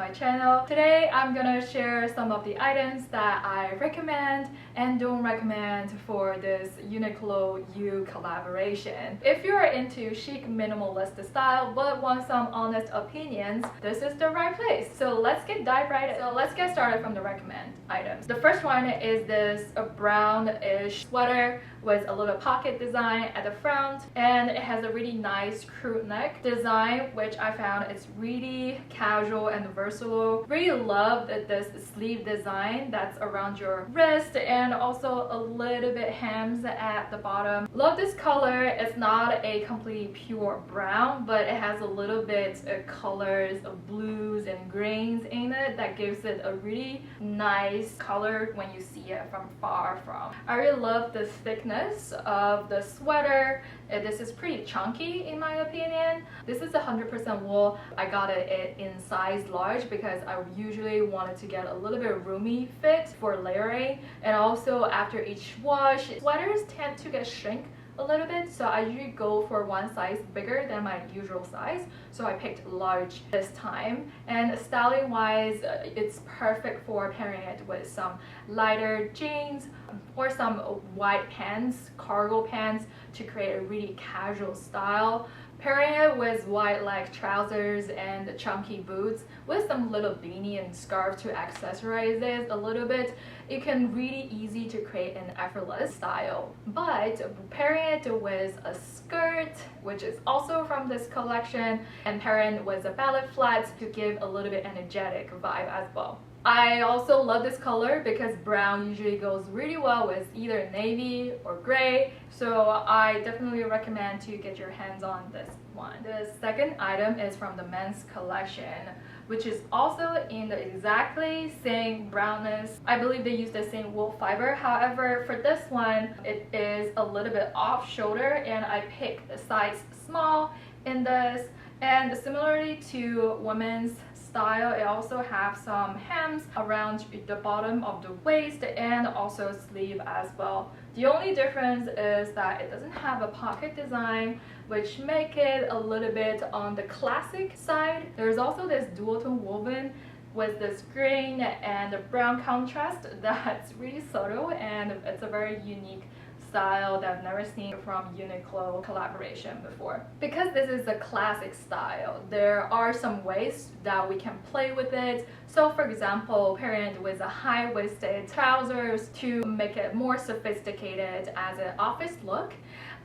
my channel. Today I'm gonna share some of the items that I recommend and don't recommend for this UNIQLO U collaboration. If you're into chic minimalist style but want some honest opinions, this is the right place. So let's get started from the recommend items. The first one is this brownish sweater with a little pocket design at the front, and it has a really nice crew neck design, which I found is really casual and versatile. Really love this sleeve design that's around your wrist and also a little bit hems at the bottom. Love this color. It's not a completely pure brown, but it has a little bit of colors of blues and greens in it that gives it a really nice color when you see it from far from. I really love the thickness of the sweater. This is pretty chunky in my opinion. This is 100% wool. I got it in size large because I usually wanted to get a little bit roomy fit for layering, and also after each wash, sweaters tend to get shrink a little bit, so I usually go for one size bigger than my usual size, so I picked large this time. And styling wise, it's perfect for pairing it with some lighter jeans or some white pants, cargo pants, to create a really casual style. Pairing it with white leg trousers and chunky boots with some little beanie and scarf to accessorize it a little bit, it can really easy to create an effortless style. But pairing it with a skirt, which is also from this collection, and pairing it with a ballet flats to give a little bit energetic vibe as well. I also love this color because brown usually goes really well with either navy or gray, so I definitely recommend to get your hands on this one. The second item is from the men's collection, which is also in the exactly same brownness. I believe they use the same wool fiber. However, for this one, it is a little bit off shoulder, and I picked a size small in this. And similarly to women's style, it also have some hems around the bottom of the waist and also sleeve as well. The only difference is that it doesn't have a pocket design, which make it a little bit on the classic side. There's also this dual tone woven with this green and brown contrast that's really subtle, and it's a very unique style that I've never seen from UNIQLO collaboration before. Because this is a classic style, there are some ways that we can play with it. So for example, pairing it with a high-waisted trousers to make it more sophisticated as an office look,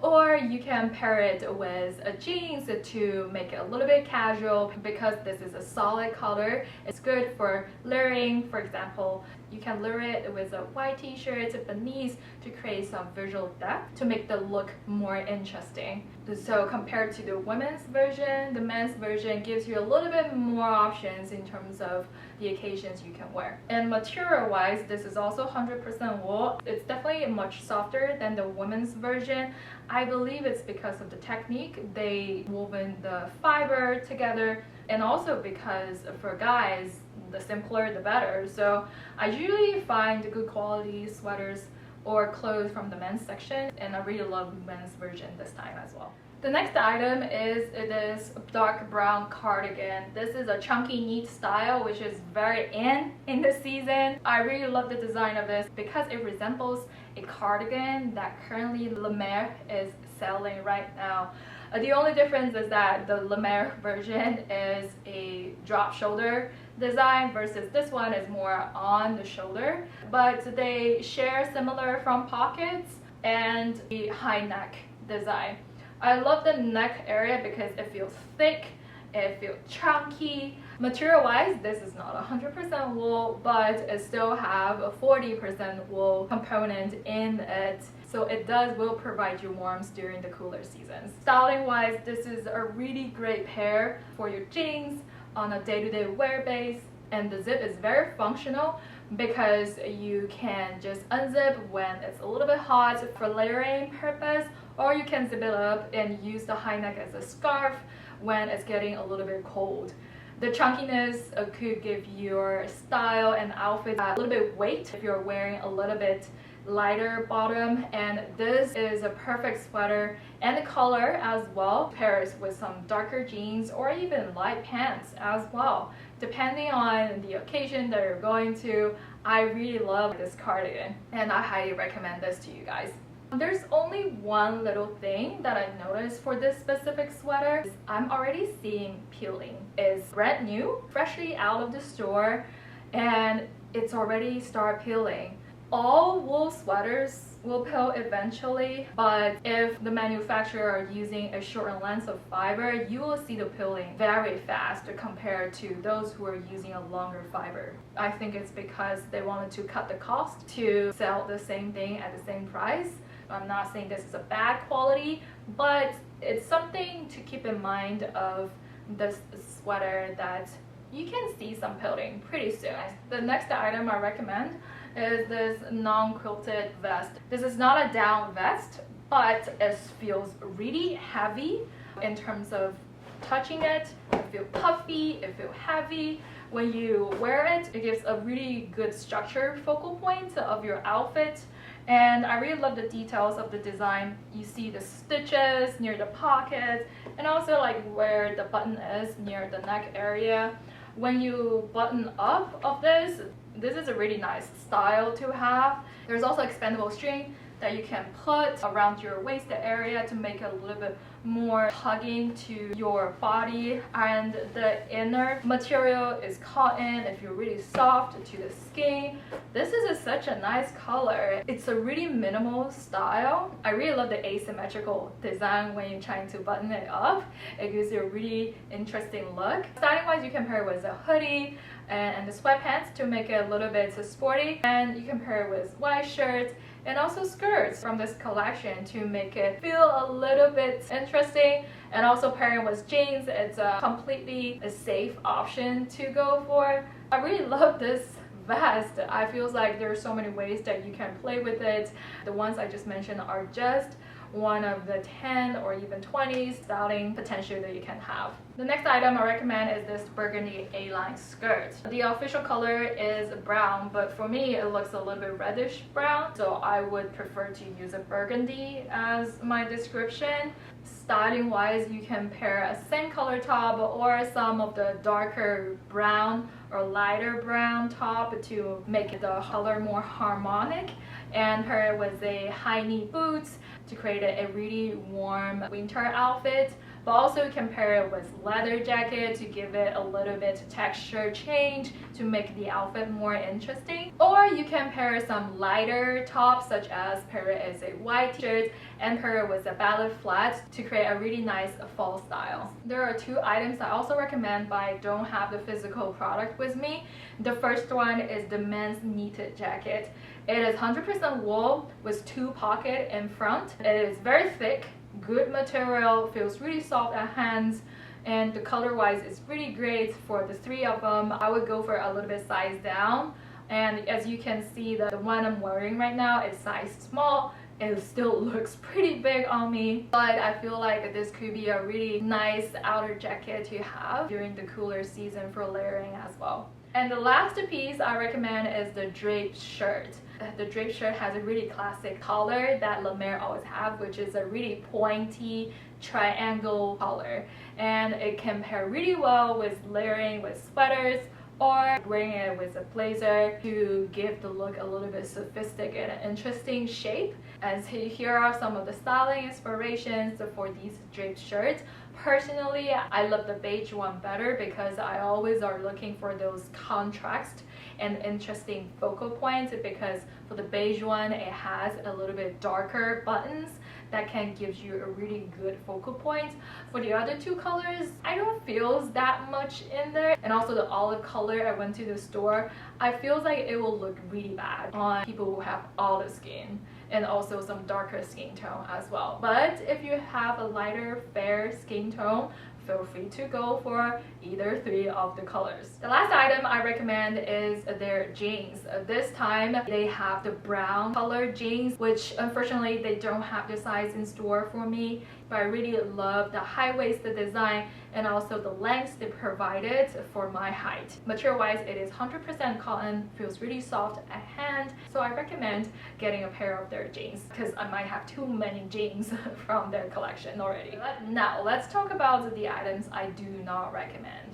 or you can pair it with a jeans to make it a little bit casual. Because this is a solid color, it's good for layering. For example, you can layer it with a white t-shirt beneath to create some visual depth to make the look more interesting. So compared to the women's version, the men's version gives you a little bit more options in terms of the occasions you can wear. And material wise, this is also 100% wool. It's definitely much softer than the women's version. I believe it's because of the technique they woven the fiber together, and also because for guys, the simpler the better. So I usually find good quality sweaters or clothes from the men's section, and I really love men's version this time as well. The next item is this dark brown cardigan. This is a chunky neat style, which is very in the season. I really love the design of this because it resembles a cardigan that currently La Mer is selling right now. The only difference is that the La Mer version is a drop shoulder design versus this one is more on the shoulder, but they share similar front pockets and the high neck design. I love the neck area because it feels thick, it feels chunky. Material wise, this is not 100% wool, but it still have a 40% wool component in it, so it will provide you warmth during the cooler seasons. Styling wise, this is a really great pair for your jeans on a day-to-day wear base, and the zip is very functional because you can just unzip when it's a little bit hot for layering purpose, or you can zip it up and use the high neck as a scarf when it's getting a little bit cold. The chunkiness could give your style and outfit a little bit weight if you're wearing a little bit lighter bottom, and this is a perfect sweater and the color as well pairs with some darker jeans or even light pants as well, depending on the occasion that you're going to. I really love this cardigan and I highly recommend this to you guys. There's only one little thing that I noticed for this specific sweater. I'm already seeing peeling. It's brand new, freshly out of the store, and it's already start peeling. All wool sweaters will peel eventually, but if the manufacturer are using a shorter length of fiber, you will see the peeling very fast compared to those who are using a longer fiber. I think it's because they wanted to cut the cost to sell the same thing at the same price. I'm not saying this is a bad quality, but it's something to keep in mind of this sweater that you can see some peeling pretty soon. The next item I recommend is this non-quilted vest. This is not a down vest, but it feels really heavy in terms of touching it. It feels puffy, it feels heavy. When you wear it, it gives a really good structure focal point of your outfit. And I really love the details of the design. You see the stitches near the pocket and also like where the button is near the neck area. When you button up of this is a really nice style to have. There's also expandable string that you can put around your waist area to make it a little bit more hugging to your body, and the inner material is cotton. It feels really soft to the skin. This is such a nice color. It's a really minimal style. I really love the asymmetrical design when you're trying to button it up. It gives you a really interesting look. Styling wise, you can pair it with a hoodie and the sweatpants to make it a little bit sporty, and you can pair it with white shirts and also skirts from this collection to make it feel a little bit interesting. And also pairing with jeans, it's a completely safe option to go for. I really love this vest. I feel like there are so many ways that you can play with it. The ones I just mentioned are just one of the 10 or even 20 styling potential that you can have. The next item I recommend is this burgundy A-line skirt. The official color is brown, but for me it looks a little bit reddish brown, so I would prefer to use a burgundy as my description. Styling wise, you can pair a same color top or some of the darker brown or lighter brown top to make the color more harmonic, and pair it with a high knee boots to create a really warm winter outfit. But also you can pair it with leather jacket to give it a little bit texture change to make the outfit more interesting. Or you can pair some lighter tops, such as pair it as a white shirt and pair it with a ballet flat to create a really nice fall style. There are two items I also recommend, but I don't have the physical product with me. The first one is the men's knitted jacket. It is 100% wool with 2 pockets in front. It is very thick, good material, feels really soft at hands, and the color wise is really great for the 3 of them. I would go for a little bit size down, and as you can see, the one I'm wearing right now is size small. It still looks pretty big on me, but I feel like this could be a really nice outer jacket to have during the cooler season for layering as well. And the last piece I recommend is the Drape Shirt. The Drape Shirt has a really classic color that La Mer always have, which is a really pointy triangle color, and it can pair really well with layering with sweaters or wearing it with a blazer to give the look a little bit sophisticated and interesting shape. And here are some of the styling inspirations for these draped shirts. Personally, I love the beige one better because I always are looking for those contrast and interesting focal points, because for the beige one it has a little bit darker buttons that can give you a really good focal point. For the other 2 colors, I don't feel that much in there. And also the olive color, I went to the store, I feel like it will look really bad on people who have olive skin and also some darker skin tone as well. But if you have a lighter fair skin tone, feel free to go for either 3 of the colors. The last item I recommend is their jeans. This time they have the brown color jeans, which unfortunately they don't have the size in store for me, but I really love the high-waisted design and also the length they provided for my height. Material wise, it is 100% cotton, feels really soft at hand, so I recommend getting a pair of their jeans because I might have too many jeans from their collection already. Now let's talk about the items I do not recommend.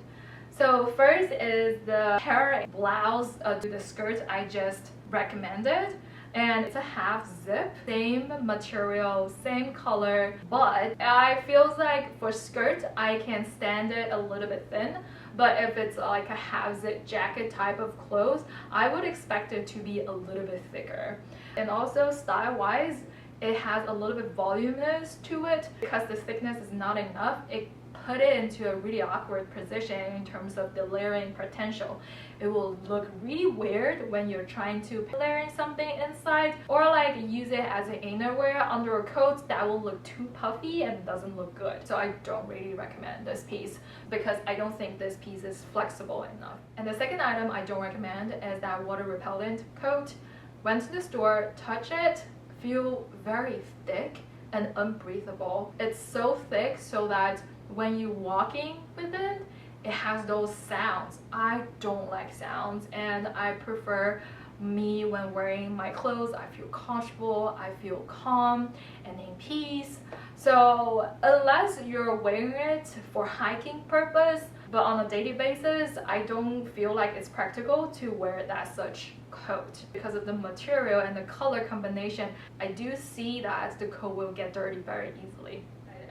So first is the hair blouse to the skirt I just recommended, and it's a half zip, same material, same color, but I feels like for skirt I can stand it a little bit thin, but if it's like a half zip jacket type of clothes, I would expect it to be a little bit thicker. And also style wise, it has a little bit voluminous to it because the thickness is not enough. It put it into a really awkward position in terms of the layering potential. It will look really weird when you're trying to layer something inside, or like use it as an innerwear under a coat. That will look too puffy and doesn't look good. So I don't really recommend this piece because I don't think this piece is flexible enough. And the second item I don't recommend is that water repellent coat. Went to the store, touch it, feel very thick and unbreathable. It's so thick so that when you're walking with it, it has those sounds. I don't like sounds, and I prefer me when wearing my clothes. I feel comfortable, I feel calm and in peace. So unless you're wearing it for hiking purpose, but on a daily basis, I don't feel like it's practical to wear that such coat because of the material and the color combination. I do see that the coat will get dirty very easily.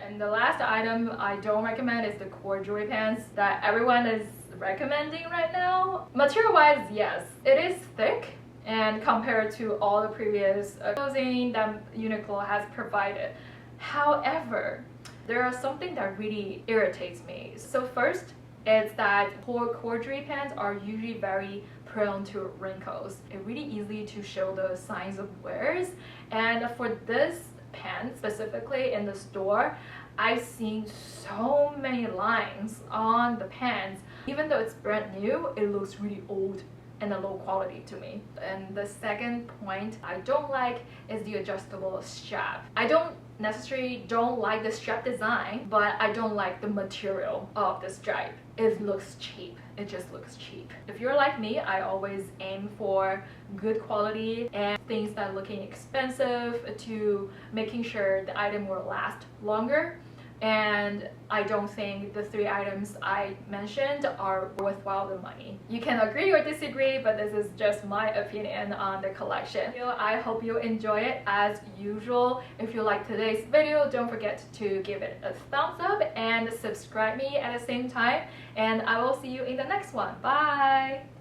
And the last item I don't recommend is the corduroy pants that everyone is recommending right now. Material wise, yes, it is thick, and compared to all the previous clothing that UNIQLO has provided. However, there are something that really irritates me. So first, it's that corduroy pants are usually very prone to wrinkles. It's really easy to show the signs of wears, and for this pants specifically in the store, I've seen so many lines on the pants. Even though it's brand new, it looks really old and a low quality to me. And the second point I don't like is the adjustable strap. I don't necessarily like the strap design, but I don't like the material of the stripe. It looks cheap. It just looks cheap. If you're like me, I always aim for good quality and things that are looking expensive to making sure the item will last longer. And I don't think the 3 items I mentioned are worthwhile the money. You can agree or disagree, but this is just my opinion on the collection. I hope you enjoy it as usual. If you like today's video, don't forget to give it a thumbs up and subscribe me at the same time. And I will see you in the next one. Bye!